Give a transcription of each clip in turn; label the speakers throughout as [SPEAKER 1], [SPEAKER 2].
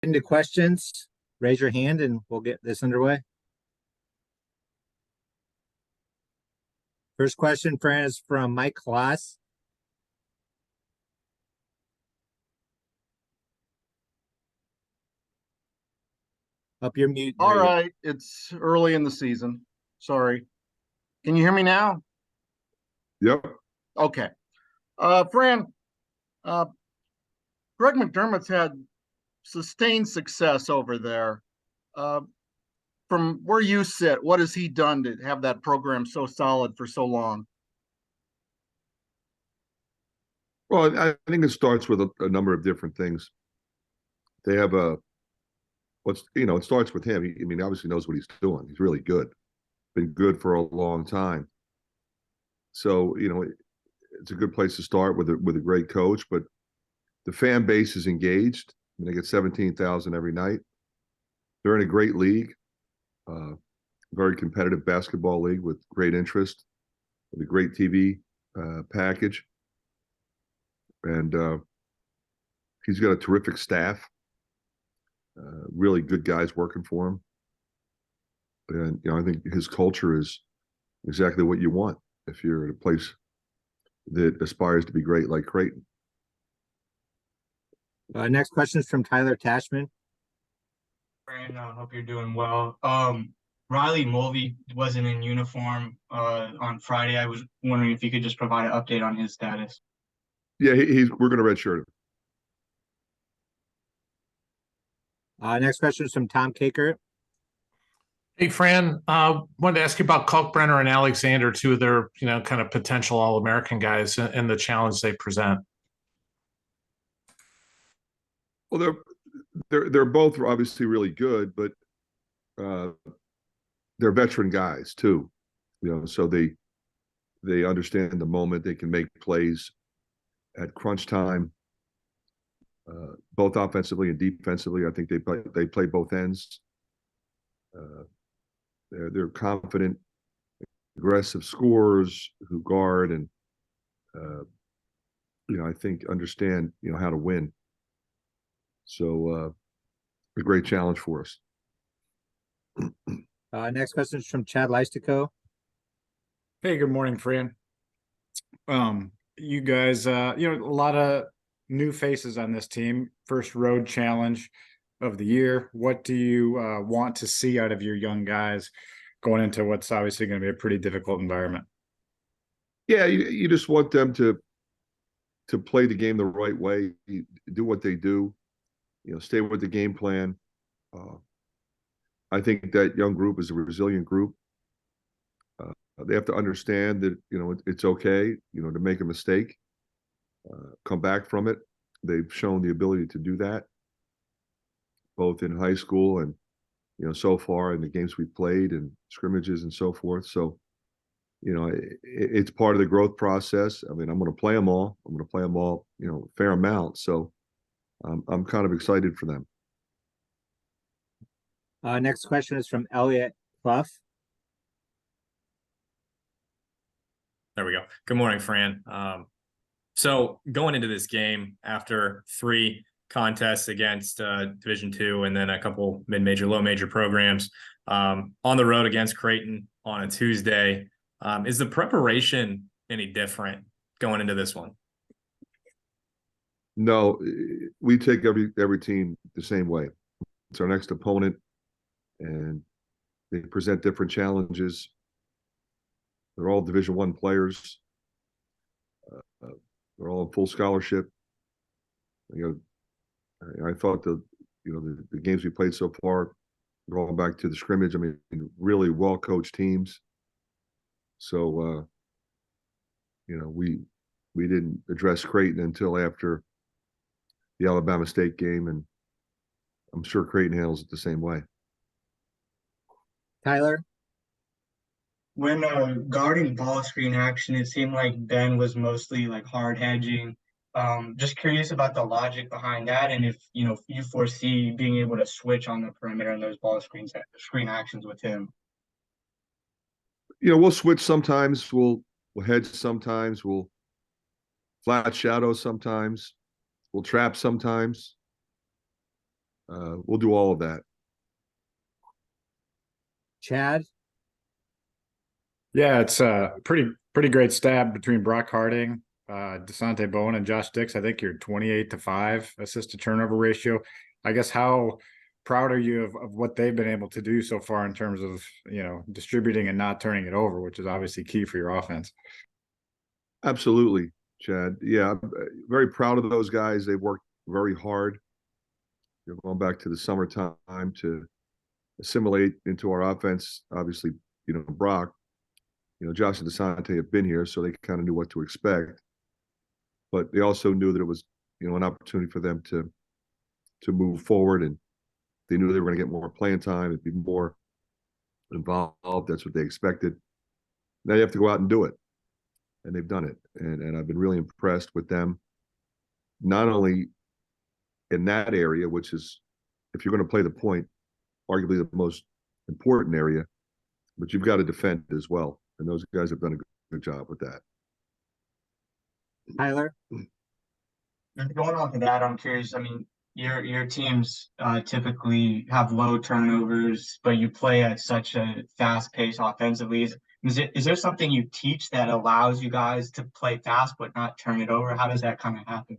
[SPEAKER 1] Into questions, raise your hand and we'll get this underway. First question, Fran, is from Mike Kloss. Up your mute.
[SPEAKER 2] All right, it's early in the season. Sorry. Can you hear me now?
[SPEAKER 3] Yep.
[SPEAKER 2] Okay. Fran, Greg McDermott's had sustained success over there. From where you sit, what has he done to have that program so solid for so long?
[SPEAKER 3] Well, I think it starts with a number of different things. They have it starts with him. He obviously knows what he's doing. He's really good. Been good for a long time. So, it's a good place to start with a great coach, but the fan base is engaged. They get 17,000 every night. They're in a great league, very competitive basketball league with great interest, with a great TV package. And he's got a terrific staff, really good guys working for him. And, I think his culture is exactly what you want if you're at a place that aspires to be great like Creighton.
[SPEAKER 1] Next question is from Tyler Tashman.
[SPEAKER 4] Fran, I hope you're doing well. Riley Mulvey wasn't in uniform on Friday. I was wondering if you could just provide an update on his status.
[SPEAKER 3] Yeah, we're going to redshirt him.
[SPEAKER 1] Next question is from Tom Caker.
[SPEAKER 5] Hey, Fran, wanted to ask you about Kalkbrenner and Alexander, two of their, kind of potential All-American guys, and the challenge they present.
[SPEAKER 3] Well, they're both obviously really good, but they're veteran guys too, so they understand the moment. They can make plays at crunch time, both offensively and defensively. I think they play both ends. They're confident, aggressive scorers who guard and I think understand how to win. So a great challenge for us.
[SPEAKER 1] Next question is from Chad Leistico.
[SPEAKER 6] Hey, good morning, Fran. You guys, a lot of new faces on this team. First road challenge of the year. What do you want to see out of your young guys going into what's obviously going to be a pretty difficult environment?
[SPEAKER 3] Yeah, you just want them to play the game the right way, do what they do, stay with the game plan. I think that young group is a resilient group. They have to understand that, it's okay, to make a mistake, come back from it. They've shown the ability to do that, both in high school and, so far in the games we've played and scrimmages and so forth. So, it's part of the growth process. I'm going to play them all. I'm going to play them all, a fair amount. So I'm kind of excited for them.
[SPEAKER 1] Next question is from Elliot Clough.
[SPEAKER 7] There we go. Good morning, Fran. So going into this game after 3 contests against Division II and then a couple mid-major, low-major programs on the road against Creighton on a Tuesday, is the preparation any different going into this one?
[SPEAKER 3] No, we take every team the same way. It's our next opponent, and they present different challenges. They're all Division I players. They're all on full scholarship. I thought the games we played so far, going back to the scrimmage, really well-coached teams. So, we didn't address Creighton until after the Alabama State game, and I'm sure Creighton handles it the same way.
[SPEAKER 1] Tyler?
[SPEAKER 4] When guarding ball screen action, it seemed like Ben was mostly like hard hedging. Just curious about the logic behind that, and if you foresee being able to switch on the perimeter in those ball screen actions with him.
[SPEAKER 3] We'll switch sometimes. We'll hedge sometimes. We'll flat shadow sometimes. We'll trap sometimes. we'll do all of that.
[SPEAKER 1] Chad,
[SPEAKER 6] Yeah, it's a pretty great stab between Brock Harding, Desante Bowen, and Josh Dix. I think you're 28-5 assist to turnover ratio. I guess how proud are you of what they've been able to do so far in terms of, distributing and not turning it over, which is obviously key for your offense.
[SPEAKER 3] Absolutely, Chad. Yeah, I'm very proud of those guys. They've worked very hard. Going back to the summertime to assimilate into our offense. Obviously, Brock, Josh and Desante have been here, so they kind of knew what to expect. But they also knew that it was, an opportunity for them to move forward, and they knew they were going to get more playing time and be more involved. That's what they expected. Now you have to go out and do it, and they've done it. And I've been really impressed with them, not only in that area, which is, if you're going to play the point, arguably the most important area, but you've got to defend as well. And those guys have done a good job with that.
[SPEAKER 1] Tyler,
[SPEAKER 4] And going off of that, I'm curious. I mean, your teams typically have low turnovers, but you play at such a fast pace offensively. Is there something you teach that allows you guys to play fast but not turn it over? How does that kind of happen?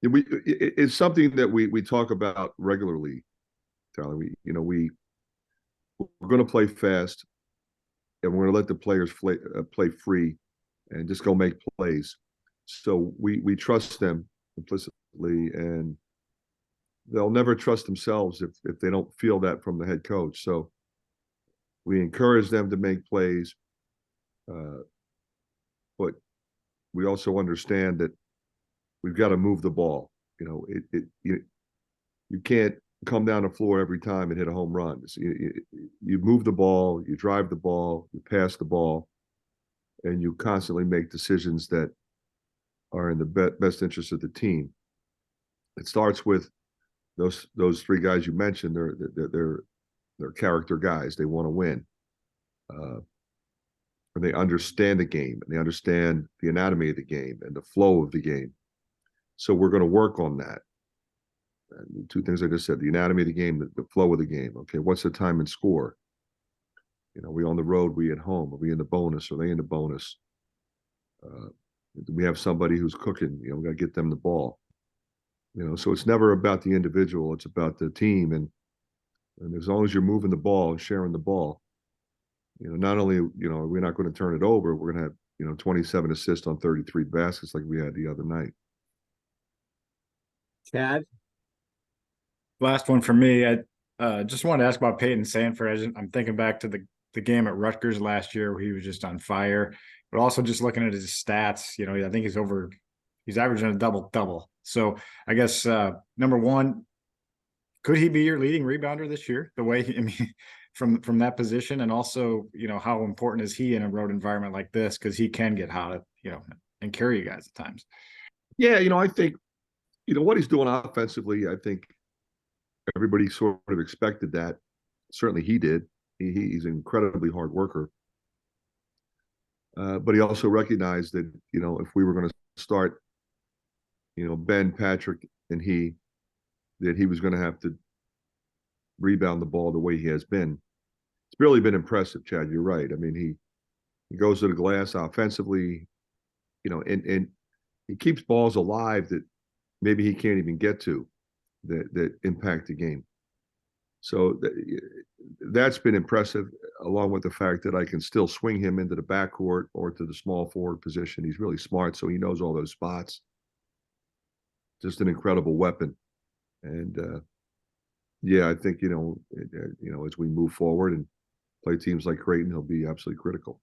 [SPEAKER 3] It's something that we talk about regularly, Tyler. We're going to play fast, and we're going to let the players play free and just go make plays. So we trust them implicitly, and they'll never trust themselves if they don't feel that from the head coach. So we encourage them to make plays, but we also understand that we've got to move the ball. You can't come down the floor every time and hit a home run. You move the ball, you drive the ball, you pass the ball, and you constantly make decisions that are in the best interest of the team. It starts with those three guys you mentioned. They're character guys. They want to win, and they understand the game, and they understand the anatomy of the game and the flow of the game. So we're going to work on that. And two things I just said: the anatomy of the game, the flow of the game. Okay, what's the time and score? We on the road, we at home. Are we in the bonus? Are they in the bonus? We have somebody who's cooking. We got to get them the ball. So it's never about the individual. It's about the team. And as long as you're moving the ball and sharing the ball, not only, we're not going to turn it over, we're going to have, 27 assists on 33 baskets like we had the other night.
[SPEAKER 1] Chad,
[SPEAKER 6] Last one for me. I just wanted to ask about Peyton Sanford. I'm thinking back to the game at Rutgers last year where he was just on fire, but also just looking at his stats, I think he's averaging a double-double. So I guess number one, could he be your leading rebounder this year? The way from that position, and also how important is he in a road environment like this, because he can get hot, and carry you guys at times.
[SPEAKER 3] Yeah, I think what he's doing offensively. I think everybody sort of expected that. Certainly, he did. He's an incredibly hard worker, but he also recognized that if we were going to start, Ben, Patrick, and that he was going to have to rebound the ball the way he has been. It's really been impressive, Chad. You're right. I mean, he goes to the glass offensively, and he keeps balls alive that maybe he can't even get to that impact the game. So that's been impressive, along with the fact that I can still swing him into the backcourt or to the small forward position. He's really smart, so he knows all those spots. Just an incredible weapon. And I think as we move forward and play teams like Creighton, he'll be absolutely critical.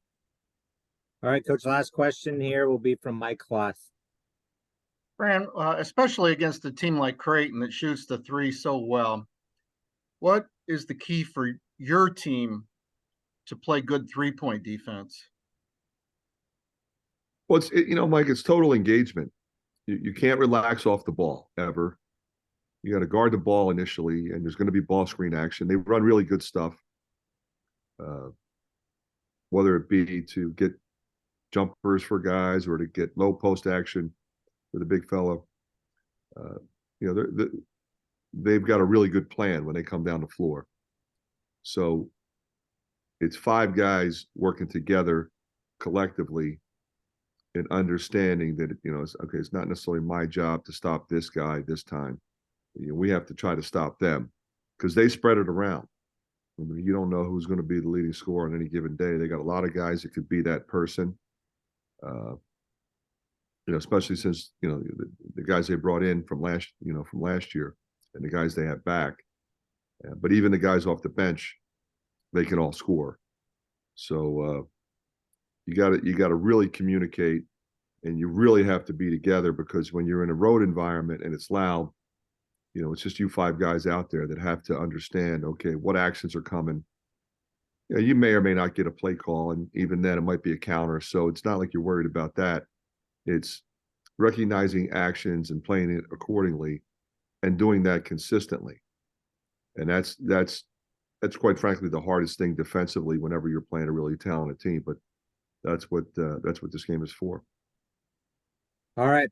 [SPEAKER 1] all right, Coach. Last question here will be from Mike Kloss.
[SPEAKER 2] Fran, especially against a team like Creighton that shoots the three so well, what is the key for your team to play good three-point defense?
[SPEAKER 3] Well, Mike, it's total engagement. You can't relax off the ball ever. You got to guard the ball initially, and there's going to be ball screen action. They run really good stuff, whether it be to get jumpers for guys or to get low post action for the big fellow. they've got a really good plan when they come down the floor. So it's 5 guys working together collectively and understanding that, it's okay, it's not necessarily my job to stop this guy this time. We have to try to stop them because they spread it around. I mean, you don't know who's going to be the leading scorer on any given day. They got a lot of guys that could be that person. Especially since the guys they brought in from last year, and the guys they have back. But even the guys off the bench, they can all score. So you got to really communicate, and you really have to be together, because when you're in a road environment and it's loud, it's just you 5 guys out there that have to understand, okay, what actions are coming. You may or may not get a play call, and even then it might be a counter. So it's not like you're worried about that. It's recognizing actions and playing it accordingly and doing that consistently. And that's quite frankly the hardest thing defensively whenever you're playing a really talented team. But that's what this game is for.
[SPEAKER 1] All right.